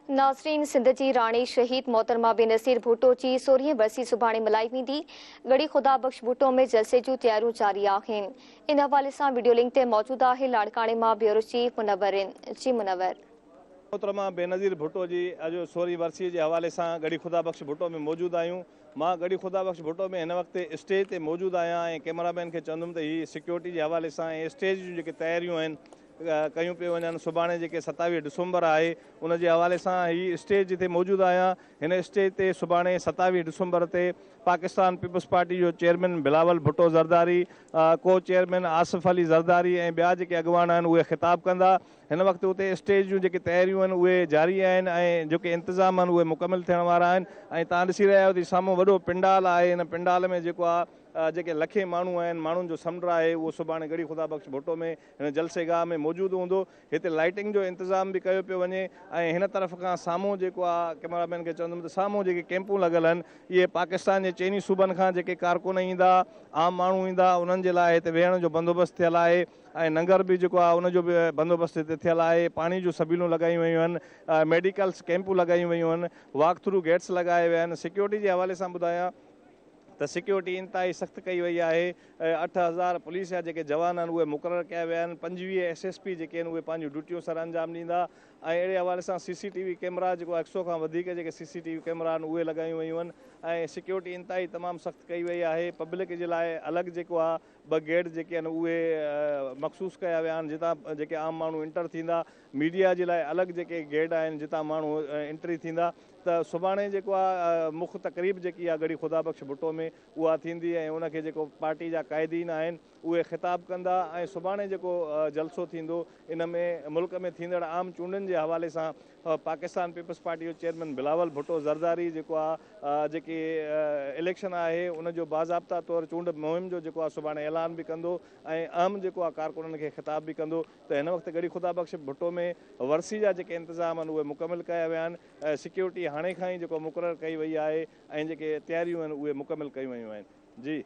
नाज़रीन, सिंध जी राणी शहीद मोहतरमा बेनज़ीर भुट्टो जी 16 बरसी सुभाणे मल्हाई वेंदी। गढ़ी ख़ुदा बख़्श भुट्टो में जलसे जूं तैयारियूं जारी आहिनि। इन हवाले सां वीडियो लिंक ते मौजूद आहे लाड़काणे मां ब्यूरो चीफ मुनव्वरिन। जी मुनव्वर। मोहतरमा बेनज़ीर भुट्टो जी अॼु 16 वर्सी के हवाले से गढ़ी खुदा बख़्श भुट्टो में मौजूद आहियूं। मां गढ़ी खुदा बख़्श भुट्टो में इन वक्त स्टेज ते मौजूद आहियां ऐं कैमरामैन के चवंदुमि त हीअ सिक्योरिटी के हवाले से स्टेज जूं जेके तयारियूं आहिनि कयूं पियूं वञनि। सुभाणे जेके 27 डिसंबर आहे उन जे हवाले सां हीअ स्टेज जिते मौजूद आहियां। हिन स्टेज ते सुभाणे 27 डिसंबर ते पाकिस्तान पीपल्स पार्टी जो चेयरमैन बिलावल भुट्टो ज़रदारी, को चेयरमैन आसिफ अली ज़रदारी ऐं ॿिया जेके अॻवान आहिनि उहे ख़िताब कंदा। हिन वक्त उते स्टेज जूं जेके तयारियूं आहिनि उहे जारी आहिनि ऐं जेके इंतज़ाम आहिनि उहे मुकमिल थियण वारा आहिनि। ऐं तव्हां ॾिसी रहिया आहियो त साम्हूं वॾो पिंडाल आहे। इन पिंडाल में जेको आहे जेके लखे माण्हू आहिनि, माण्हुनि जो समुंड आहे, उहो सुभाणे गढ़ी खुदा बख़्श भुट्टो में हिन जलसेगाह में मौजूदु हूंदो। हिते लाइटिंग जो इंतज़ाम बि कयो पियो वञे ऐं हिन तरफ़ खां साम्हूं जेको आहे कैमरामैन खे चवंदुमि त साम्हूं जेके कैंपूं लॻल आहिनि इहे पाकिस्तान जे चइनी सूबनि खां जेके कारकुन ईंदा, आम माण्हू ईंदा, उन्हनि जे लाइ हिते वेहण जो बंदोबस्तु थियल आहे ऐं लंगर बि जेको आहे उनजो बि बंदोबस्तु हिते थियल आहे। पाणी जूं सबिलूं लॻायूं वयूं आहिनि, मेडिकल्स कैंपूं लॻायूं वयूं आहिनि, वॉक थ्रू गेट्स लॻाए विया आहिनि। सिक्योरिटी जे हवाले सां ॿुधायां त सिक्योरिटी इंतिहाई सख़्तु कई वई आहे। 8000 पुलिस जा जेके जवान आहिनि उहे मुक़ररु कया विया आहिनि। 25 SSP जेके आहिनि उहे पंहिंजूं ड्यूटियूं सर अंजाम ॾींदा ऐं अहिड़े हवाले सां CCTV कैमरा जेको 100 खां वधीक जेके CCTV कैमरा आहिनि उहे लॻायूं वयूं आहिनि ऐं सिक्योरिटी इंतिहाई तमामु सख़्तु कई वई आहे। पब्लिक जे लाइ अलॻि जेको आहे 2 गेट जेके आहिनि उहे मख़सूस कया विया आहिनि जितां जेके आम माण्हू इंटर थींदा। मीडिया जे लाइ अलॻि जेके गेट आहिनि जितां माण्हू एंट्री थींदा। त सुभाणे जेको आहे मुख्य तक़रीब जेकी आहे गढ़ी खुदा बख़्श भुट्टो में उहा थींदी ऐं उनखे जेको पार्टी जा क़ाइदीन आहिनि उहे ख़िताब कंदा ऐं सुभाणे जेको जलसो थींदो इन में मुल्क में थींदड़ आम चूंडनि जे हवाले सां पाकिस्तान पीपल्स पार्टी जो चेयरमैन बिलावल भुट्टो ज़रदारी जेको आहे जेके इलेक्शन आहे उनजो बाज़ाब्ता तौरु चूंड मुहिम जो जेको आहे सुभाणे ऐलान बि कंदो ऐं अहम जेको आहे कारकुननि खे ख़िताब बि कंदो। त हिन वक़्तु गढ़ी खुदा बख़्श भुट्टो में वर्सी जा जेके इंतज़ाम आहिनि उहे मुकमिल कया विया आहिनि। सिक्योरिटी हाणे खां ई जेको मुक़ररु कई वई आहे ऐं जेके तयारियूं आहिनि उहे मुकमिल कयूं वयूं आहिनि। जी।